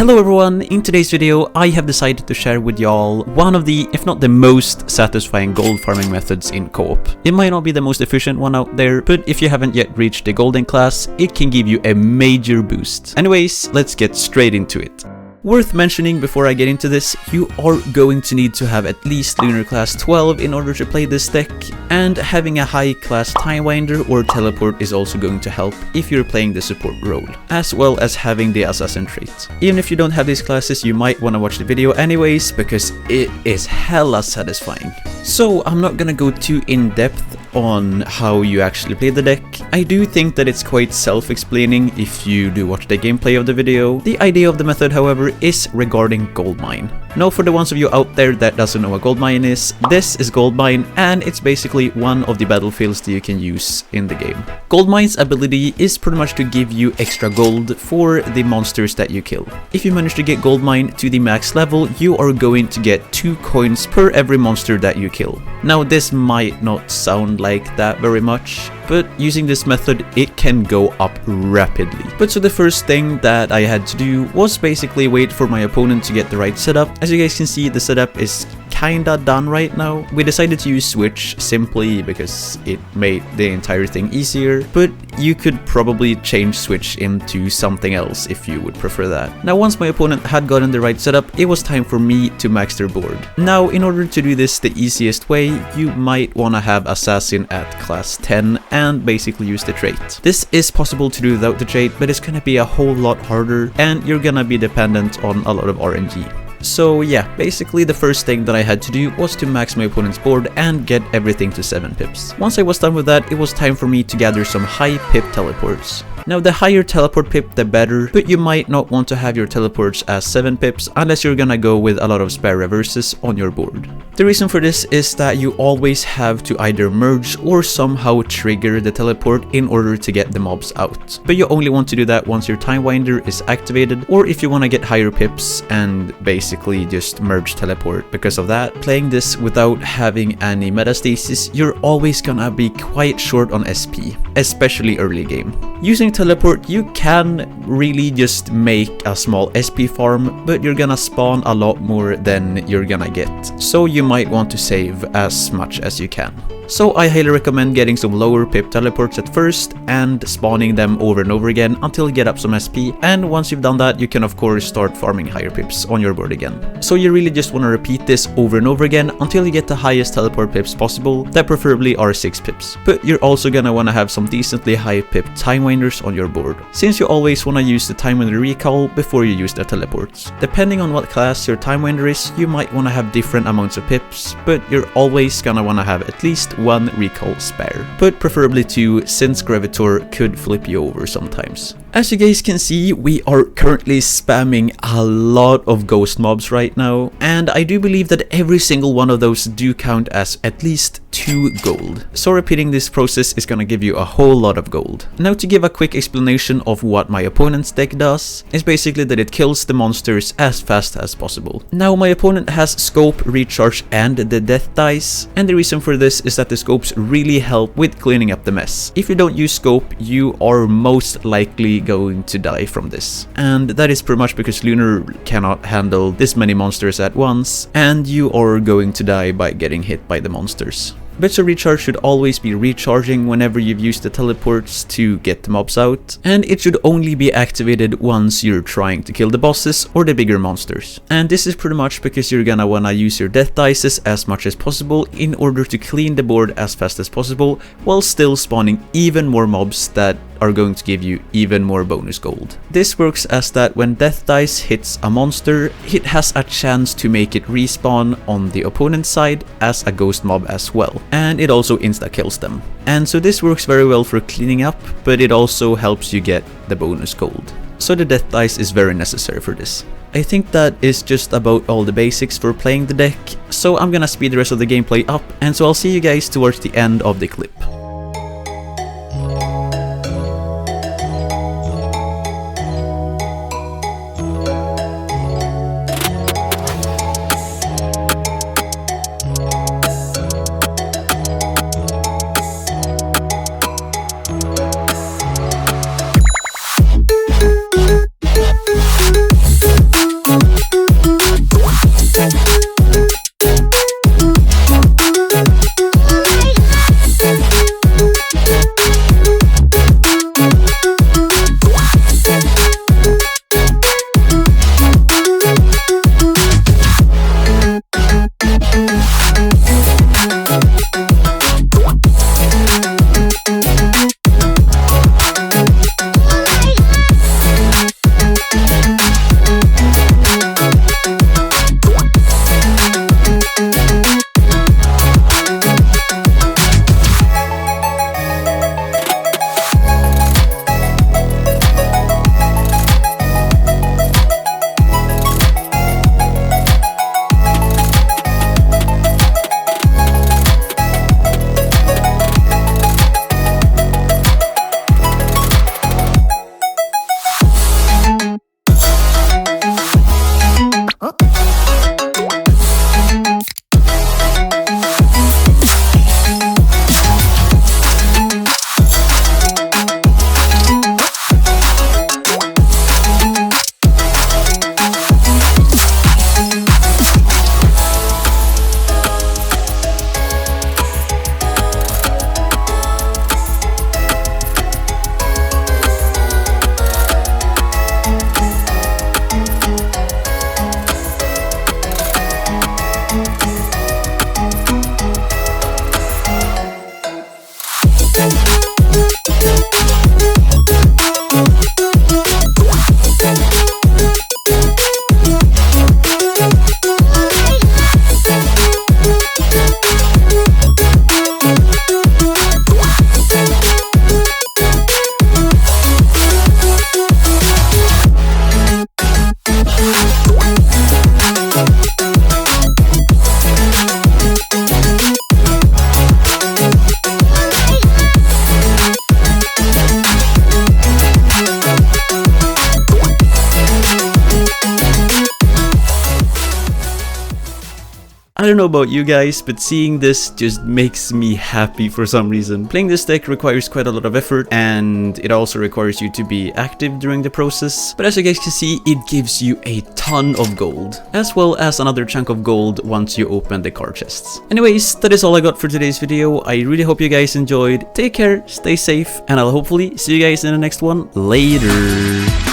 Hello everyone, in today's video I have decided to share with y'all one of the, if not the most satisfying gold farming methods in co-op. It might not be the most efficient one out there, but if you haven't yet reached the golden class, it can give you a major boost. Anyways, let's get straight into it. Worth mentioning before I get into this, you are going to need to have at least Lunar class 12 in order to play this deck, and having a high class Time Winder or Teleport is also going to help if you're playing the support role, as well as having the Assassin trait. Even if you don't have these classes, you might want to watch the video anyways, because it is hella satisfying. So I'm not gonna go too in-depth on how you actually play the deck. I do think that it's quite self-explaining if you do watch the gameplay of the video. The idea of the method, however, is regarding gold mine. Now, for the ones of you out there that doesn't know what gold mine is, this is gold mine, and it's basically one of the battlefields that you can use in the game. Gold mine's ability is pretty much to give you extra gold for the monsters that you kill. If you manage to get gold mine to the max level, you are going to get 2 coins per every monster that you kill. Now, this might not sound like that very much, but using this method, it can go up rapidly. But so the first thing that I had to do was basically wait for my opponent to get the right setup. As you guys can see, the setup is kinda done right now. We decided to use Switch simply because it made the entire thing easier, but you could probably change Switch into something else if you would prefer that. Now, once my opponent had gotten the right setup, it was time for me to max their board. Now, in order to do this the easiest way, you might want to have Assassin at class 10 and basically use the trait. This is possible to do without the trait, but it's gonna be a whole lot harder and you're gonna be dependent on a lot of RNG. So yeah, basically the first thing that I had to do was to max my opponent's board and get everything to 7 pips. Once I was done with that, it was time for me to gather some high pip teleports. Now, the higher teleport pip, the better, but you might not want to have your teleports as 7 pips unless you're gonna go with a lot of spare reverses on your board. The reason for this is that you always have to either merge or somehow trigger the teleport in order to get the mobs out. But you only want to do that once your Time Winder is activated, or if you want to get higher pips and basically just merge teleport. Because of that, playing this without having any metastasis, you're always gonna be quite short on SP, especially early game. Using teleport, you can really just make a small SP farm, but you're gonna spawn a lot more than you're gonna get, so you might want to save as much as you can. So I highly recommend getting some lower pip teleports at first and spawning them over and over again until you get up some SP, and once you've done that, you can of course start farming higher pips on your board again. So you really just want to repeat this over and over again until you get the highest teleport pips possible, that preferably are 6 pips. But you're also gonna want to have some decently high pip Time Winders on your board, since you always want to use the Time Winder recall before you use the teleports. Depending on what class your Time Winder is, you might want to have different amounts of pips, but you're always gonna want to have at least 1 recall spare, but preferably 2, since Gravitor could flip you over sometimes. As you guys can see, we are currently spamming a lot of ghost mobs right now, and I do believe that every single one of those do count as at least 2 gold. So repeating this process is gonna give you a whole lot of gold. Now, to give a quick explanation of what my opponent's deck does, is basically that it kills the monsters as fast as possible. Now, my opponent has Scope, Recharge, and the Death Dice, and the reason for this is that the Scopes really help with cleaning up the mess. If you don't use Scope, you are most likely going to die from this, and that is pretty much because Lunar cannot handle this many monsters at once, and you are going to die by getting hit by the monsters. Bits of recharge should always be recharging whenever you've used the teleports to get the mobs out, and it should only be activated once you're trying to kill the bosses or the bigger monsters. And this is pretty much because you're gonna wanna use your death dices as much as possible in order to clean the board as fast as possible, while still spawning even more mobs that are going to give you even more bonus gold. This works as that when death dice hits a monster, it has a chance to make it respawn on the opponent's side as a ghost mob as well, and it also insta-kills them. And so this works very well for cleaning up, but it also helps you get the bonus gold. So the death dice is very necessary for this. I think that is just about all the basics for playing the deck, so I'm gonna speed the rest of the gameplay up, and so I'll see you guys towards the end of the clip. don't know about you guys, but seeing this just makes me happy for some reason. Playing this deck requires quite a lot of effort, and it also requires you to be active during the process. But as you guys can see, it gives you a ton of gold, as well as another chunk of gold once you open the card chests. Anyways, that is all I got for today's video. I really hope you guys enjoyed. Take care, stay safe, and I'll hopefully see you guys in the next one. Later.